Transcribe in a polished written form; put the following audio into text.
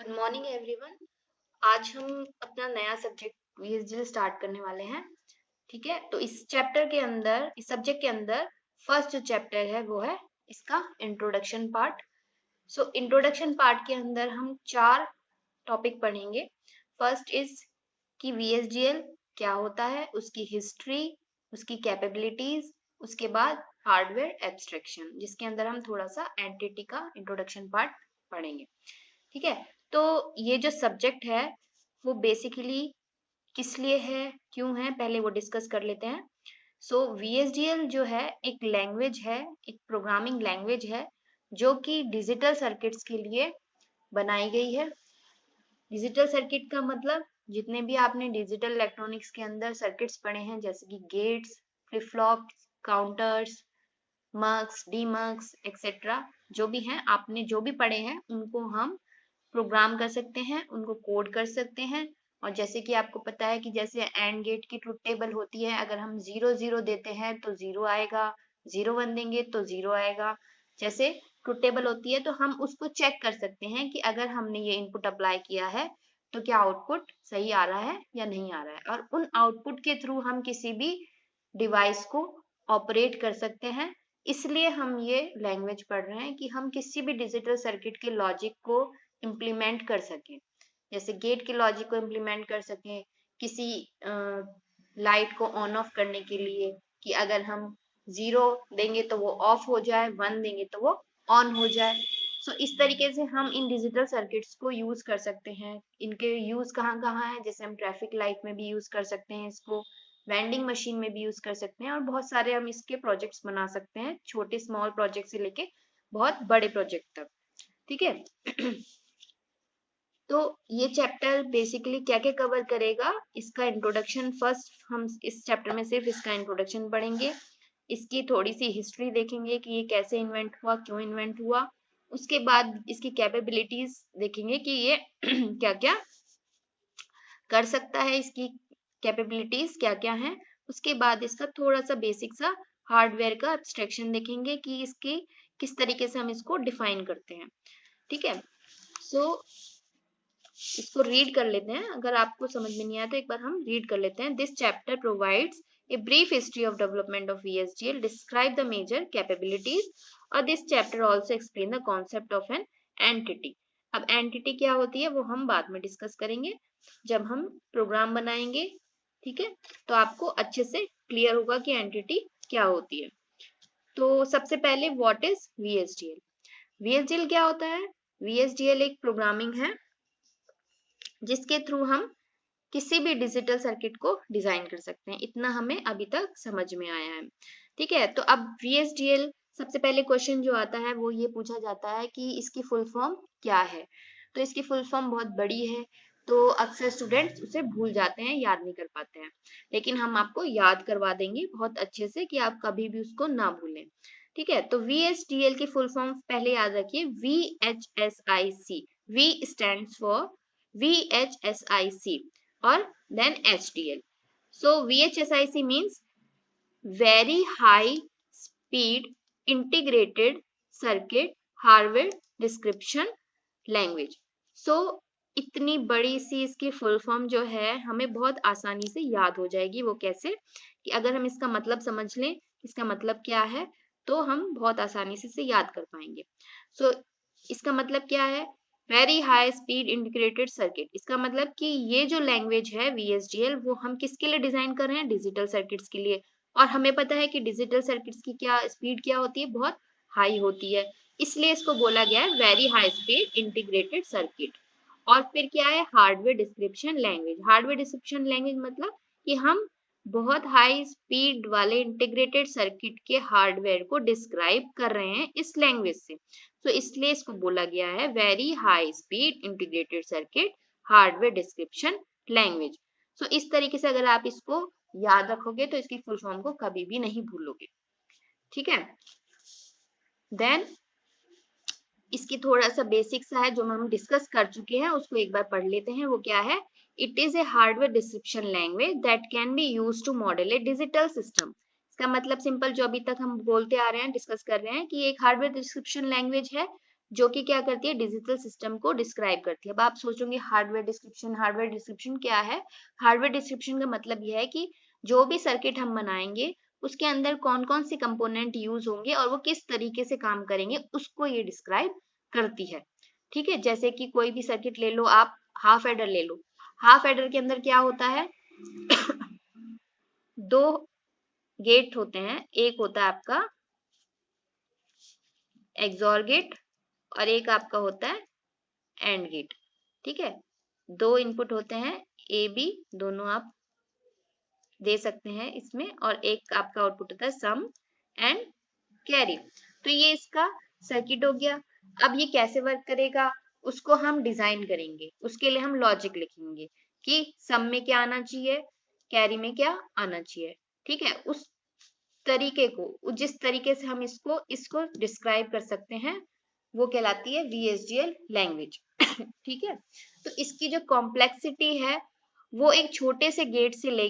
Good morning everyone. आज हम अपना नया सब्जेक्ट वीएसजीएल स्टार्ट करने वाले हैं। ठीक है, तो इस चैप्टर के अंदर, इस सब्जेक्ट के अंदर फर्स्ट जो चैप्टर है वो है इसका introduction part. So introduction part के अंदर हम 4 टॉपिक पढ़ेंगे। फर्स्ट इज कि वीएसजीएल क्या होता है, उसकी हिस्ट्री, उसकी कैपेबिलिटीज, उसके बाद हार्डवेयर एब्स्ट्रैक्शन, जिसके अंदर हम थोड़ा सा एंटिटी का इंट्रोडक्शन पार्ट पढ़ेंगे। ठीक है, तो ये जो सब्जेक्ट है वो बेसिकली किस लिए है, क्यों है, पहले वो डिस्कस कर लेते हैं। सो वीएसडीएल जो है एक लैंग्वेज है, एक प्रोग्रामिंग लैंग्वेज है जो कि डिजिटल सर्किट्स के लिए बनाई गई है। डिजिटल सर्किट का मतलब जितने भी आपने डिजिटल इलेक्ट्रॉनिक्स के अंदर सर्किट्स पढ़े हैं, जैसे कि gates, flip flops, counters, mux, demux etcetera, जो भी हैं, आपने जो भी पढ़े हैं उनको हम प्रोग्राम कर सकते हैं, उनको कोड कर सकते हैं। और जैसे कि आपको पता है कि जैसे एंड गेट की ट्रुथ टेबल होती है, अगर हम 0 0 देते हैं तो 0 आएगा, 0 1 देंगे तो 0 आएगा। जैसे ट्रुथ टेबल होती है तो हम उसको चेक कर सकते हैं कि अगर हमने ये इनपुट अप्लाई किया है तो क्या आउटपुट सही आ रहा है या नहीं आ रहा है, और उन आउटपुट के थ्रू हम किसी भी डिवाइस को ऑपरेट कर सकते हैं। इसलिए हम ये लैंग्वेज पढ़ रहे हैं कि हम किसी भी डिजिटल सर्किट के लॉजिक को इम्प्लीमेंट कर सकें, जैसे गेट के लॉजिक को इम्प्लीमेंट कर सकें किसी लाइट को ऑन ऑफ करने के लिए, कि अगर हम 0 देंगे तो वो ऑफ हो जाए, 1 देंगे तो वो ऑन हो जाए। सो इस तरीके से हम इन डिजिटल सर्किट्स को यूज कर सकते हैं। इनके यूज कहाँ कहाँ है, जैसे हम ट्रैफिक लाइट में भी यूज कर सकते हैं इसको, वेंडिंग मशीन में भी यूज कर सकते हैं, और बहुत सारे हम इसके प्रोजेक्ट्स बना सकते हैं, छोटे स्मॉल प्रोजेक्ट से लेके बहुत बड़े प्रोजेक्ट तक। ठीक है। तो ये चैप्टर बेसिकली क्या क्या कवर करेगा, इसका इंट्रोडक्शन, फर्स्ट हम इस चैप्टर में सिर्फ इसका इंट्रोडक्शन पढ़ेंगे, इसकी थोड़ी सी हिस्ट्री देखेंगे कि ये कैसे इन्वेंट हुआ, क्यों इन्वेंट हुआ। उसके बाद इसकी कैपेबिलिटीज देखेंगे कि ये क्या क्या कर सकता है, इसकी कैपेबिलिटीज क्या क्या हैं। उसके बाद इसका थोड़ा सा बेसिक सा हार्डवेयर का एब्स्ट्रैक्शन देखेंगे कि इसकी किस तरीके से हम इसको डिफाइन करते हैं। ठीक है, सो इसको रीड कर लेते हैं, अगर आपको समझ में नहीं आया तो एक बार हम रीड कर लेते हैं। This chapter provides a brief history of development of VSGL, describe the major capabilities, और this chapter also explain the concept of an entity। अब entity क्या होती है वो हम बाद में डिस्कस करेंगे जब हम प्रोग्राम बनाएंगे। ठीक है, तो आपको अच्छे से क्लियर होगा कि entity क्या होती है। तो सबसे पहले व्हाट इज VSDL। VSDL क्या होता है? VSDL एक प्रोग्रामिंग है जिसके थ्रू हम किसी भी डिजिटल सर्किट को डिजाइन कर सकते हैं। इतना हमें अभी तक समझ में आया है। ठीक है, तो अब VSDL सबसे पहले क्वेश्चन जो आता है वो ये पूछा जाता है कि इसकी फुल फॉर्म क्या है। तो इसकी फुल फॉर्म बहुत बड़ी है, तो अक्सर स्टूडेंट्स उसे भूल जाते हैं, याद नहीं कर पाते हैं, लेकिन हम आपको याद करवा देंगे बहुत अच्छे से कि आप कभी भी उसको ना भूलें। ठीक है, तो VSDL की फुल फॉर्म पहले याद रखिए, VHSIC। V stands for VHSIC और then HDL. So VHSIC means very high speed integrated circuit hardware description language. So इतनी बड़ी सी इसकी फुल फॉर्म जो है हमें बहुत आसानी से याद हो जाएगी। वो कैसे, कि अगर हम इसका मतलब समझ लें, इसका मतलब क्या है, तो हम बहुत आसानी से इसे याद कर पाएंगे। सो इसका मतलब क्या है, very high speed integrated circuit. इसका मतलब कि ये जो लैंग्वेज है VSDL वो हम किसके लिए डिजाइन कर रहे हैं, डिजिटल सर्किट्स के लिए। और हमें पता है कि डिजिटल सर्किट्स की क्या स्पीड क्या होती है, बहुत हाई होती है, इसलिए इसको बोला गया है very high speed integrated circuit. और फिर क्या है, hardware description language. Hardware description language मतलब कि हम बहुत हाई स्पीड वाले इंटीग्रेटेड सर्किट के हार्डवेयर को डिस्क्राइब कर रहे हैं इस लैंग्वेज से, तो इसलिए इसको बोला गया है very high speed integrated circuit hardware description language. So इस तरीके से अगर आप इसको याद रखोगे तो इसकी फुल फॉर्म को कभी भी नहीं भूलोगे। ठीक है, देन इसकी थोड़ा सा बेसिक सा है जो हम डिस्कस कर चुके हैं, उसको एक बार पढ़ लेते हैं। वो क्या है, it is a hardware description language that can be used to model a digital system. इसका मतलब सिंपल जो अभी तक हम बोलते आ रहे हैं, डिस्कस कर रहे हैं, कि एक हार्डवेयर डिस्क्रिप्शन लैंग्वेज है जो कि क्या करती है, डिजिटल सिस्टम को डिस्क्राइब करती है। अब आप सोचोगे हार्डवेयर डिस्क्रिप्शन क्या है? हार्डवेयर डिस्क्रिप्शन का मतलब यह है कि जो भी सर्किट हम बनाएंगे उसके अंदर कौन कौन से कंपोनेंट यूज होंगे और वो किस तरीके से काम करेंगे, उसको ये डिस्क्राइब करती है। ठीक है, जैसे कि कोई भी सर्किट ले लो आप, हाफ एडर ले लो। हाफ एडर के अंदर क्या होता है? दो गेट होते हैं, एक होता है आपका एक्सॉर गेट और एक आपका होता है एंड गेट। ठीक है, दो इनपुट होते हैं, ए बी दोनों आप दे सकते हैं इसमें, और एक आपका आउटपुट होता है सम एंड कैरी। तो ये इसका सर्किट हो गया। अब ये कैसे वर्क करेगा उसको हम डिजाइन करेंगे, उसके लिए हम लॉजिक लिखेंगे कि सम में क्या आना चाहिए, कैरी में क्या आना चाहिए। ठीक है, उस तरीके को, जिस तरीके से हम इसको डिस्क्राइब कर सकते हैं वो कहलाती है VHDL लैंग्वेज। ठीक है, तो इसकी जो कॉम्प्लेक्सिटी है वो एक छोटे से गेट से लेकर